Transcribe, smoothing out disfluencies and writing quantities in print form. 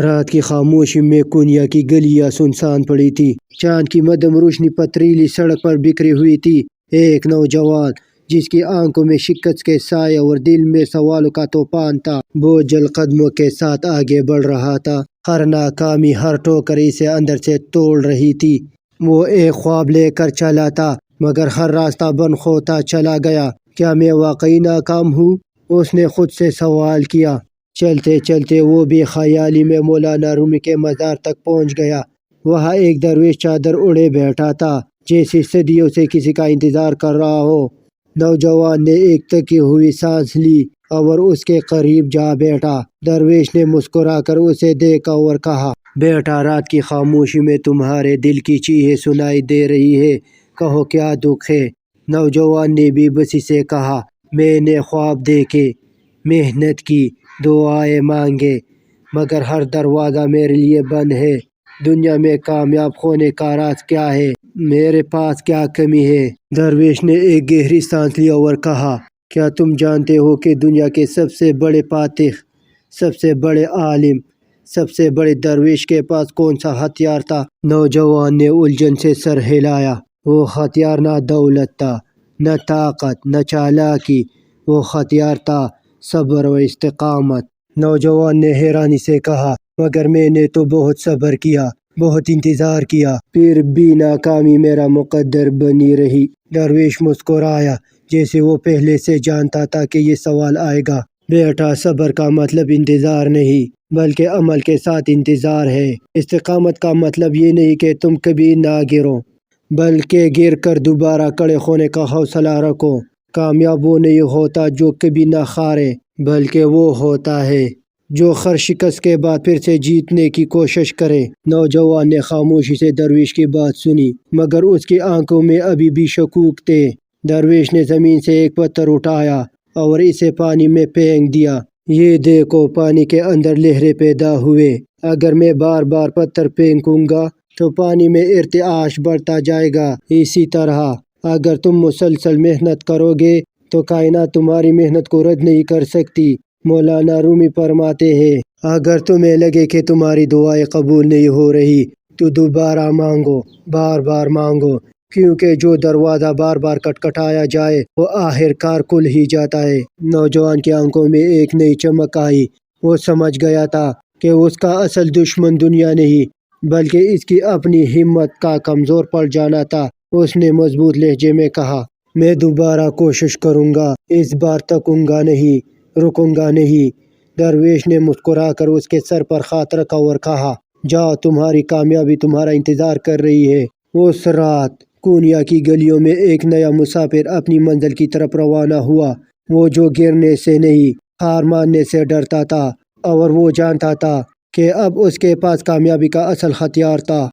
رات کی خاموشی میں کنیا کی گلیاں سنسان پڑی تھی۔ چاند کی مدھم روشنی پتریلی سڑک پر بکھری ہوئی تھی۔ ایک نوجوان جس کی آنکھوں میں شکست کے سائے اور دل میں سوالوں کا طوفان تھا، بوجھل قدموں کے ساتھ آگے بڑھ رہا تھا۔ ہر ناکامی، ہر ٹھوکر اسے اندر سے توڑ رہی تھی۔ وہ ایک خواب لے کر چلا تھا، مگر ہر راستہ بند ہوتا چلا گیا۔ کیا میں واقعی ناکام ہوں؟ اس نے خود سے سوال کیا۔ چلتے چلتے وہ بھی خیالی میں مولانا رومی کے مزار تک پہنچ گیا۔ وہاں ایک درویش چادر اڑے بیٹھا تھا، جیسے صدیوں سے کسی کا انتظار کر رہا ہو۔ نوجوان نے ایک تھکی ہوئی سانس لی اور اس کے قریب جا بیٹھا۔ درویش نے مسکرا کر اسے دیکھا اور کہا، بیٹا، رات کی خاموشی میں تمہارے دل کی چیخیں سنائی دے رہی ہے، کہو کیا دکھ ہے؟ نوجوان نے بے بسی سے کہا، میں نے خواب دیکھے، محنت کی، دعائیں مانگے، مگر ہر دروازہ میرے لیے بند ہے۔ دنیا میں کامیاب ہونے کا راز کیا ہے؟ میرے پاس کیا کمی ہے؟ درویش نے ایک گہری سانس لی اور کہا، کیا تم جانتے ہو کہ دنیا کے سب سے بڑے فاتح، سب سے بڑے عالم، سب سے بڑے درویش کے پاس کون سا ہتھیار تھا؟ نوجوان نے الجھن سے سر ہلایا۔ وہ ہتھیار نہ دولت تھا، نہ طاقت، نہ چالاکی، وہ ہتھیار تھا صبر و استقامت۔ نوجوان نے حیرانی سے کہا، مگر میں نے تو بہت صبر کیا، بہت انتظار کیا، پھر بھی ناکامی میرا مقدر بنی رہی۔ درویش مسکرایا، جیسے وہ پہلے سے جانتا تھا کہ یہ سوال آئے گا۔ بیٹا، صبر کا مطلب انتظار نہیں، بلکہ عمل کے ساتھ انتظار ہے۔ استقامت کا مطلب یہ نہیں کہ تم کبھی نہ گرو، بلکہ گر کر دوبارہ کھڑے ہونے کا حوصلہ رکھو۔ کامیاب وہ نہیں ہوتا جو کبھی نہ ہارے، بلکہ وہ ہوتا ہے جو ہر شکست کے بعد پھر سے جیتنے کی کوشش کرے۔ نوجوان نے خاموشی سے درویش کی بات سنی، مگر اس کی آنکھوں میں ابھی بھی شکوک تھے۔ درویش نے زمین سے ایک پتھر اٹھایا اور اسے پانی میں پھینک دیا۔ یہ دیکھو، پانی کے اندر لہریں پیدا ہوئے۔ اگر میں بار بار پتھر پھینکوں گا تو پانی میں ارتعاش بڑھتا جائے گا۔ اسی طرح اگر تم مسلسل محنت کرو گے تو کائنات تمہاری محنت کو رد نہیں کر سکتی۔ مولانا رومی فرماتے ہیں، اگر تمہیں لگے کہ تمہاری دعائیں قبول نہیں ہو رہی تو دوبارہ مانگو، بار بار مانگو، کیونکہ جو دروازہ بار بار کھٹکھٹایا جائے وہ آخر کار کھل ہی جاتا ہے۔ نوجوان کی آنکھوں میں ایک نئی چمک آئی۔ وہ سمجھ گیا تھا کہ اس کا اصل دشمن دنیا نہیں، بلکہ اس کی اپنی ہمت کا کمزور پڑ جانا تھا۔ اس نے مضبوط لہجے میں کہا، میں دوبارہ کوشش کروں گا، اس بار تھکوں گا نہیں، رکوں گا نہیں۔ درویش نے مسکرا کر اس کے سر پر ہاتھ رکھا اور کہا، جاؤ، تمہاری کامیابی تمہارا انتظار کر رہی ہے۔ اس رات کونیا کی گلیوں میں ایک نیا مسافر اپنی منزل کی طرف روانہ ہوا۔ وہ جو گرنے سے نہیں، ہار ماننے سے ڈرتا تھا، اور وہ جانتا تھا کہ اب اس کے پاس کامیابی کا اصل ہتھیار تھا۔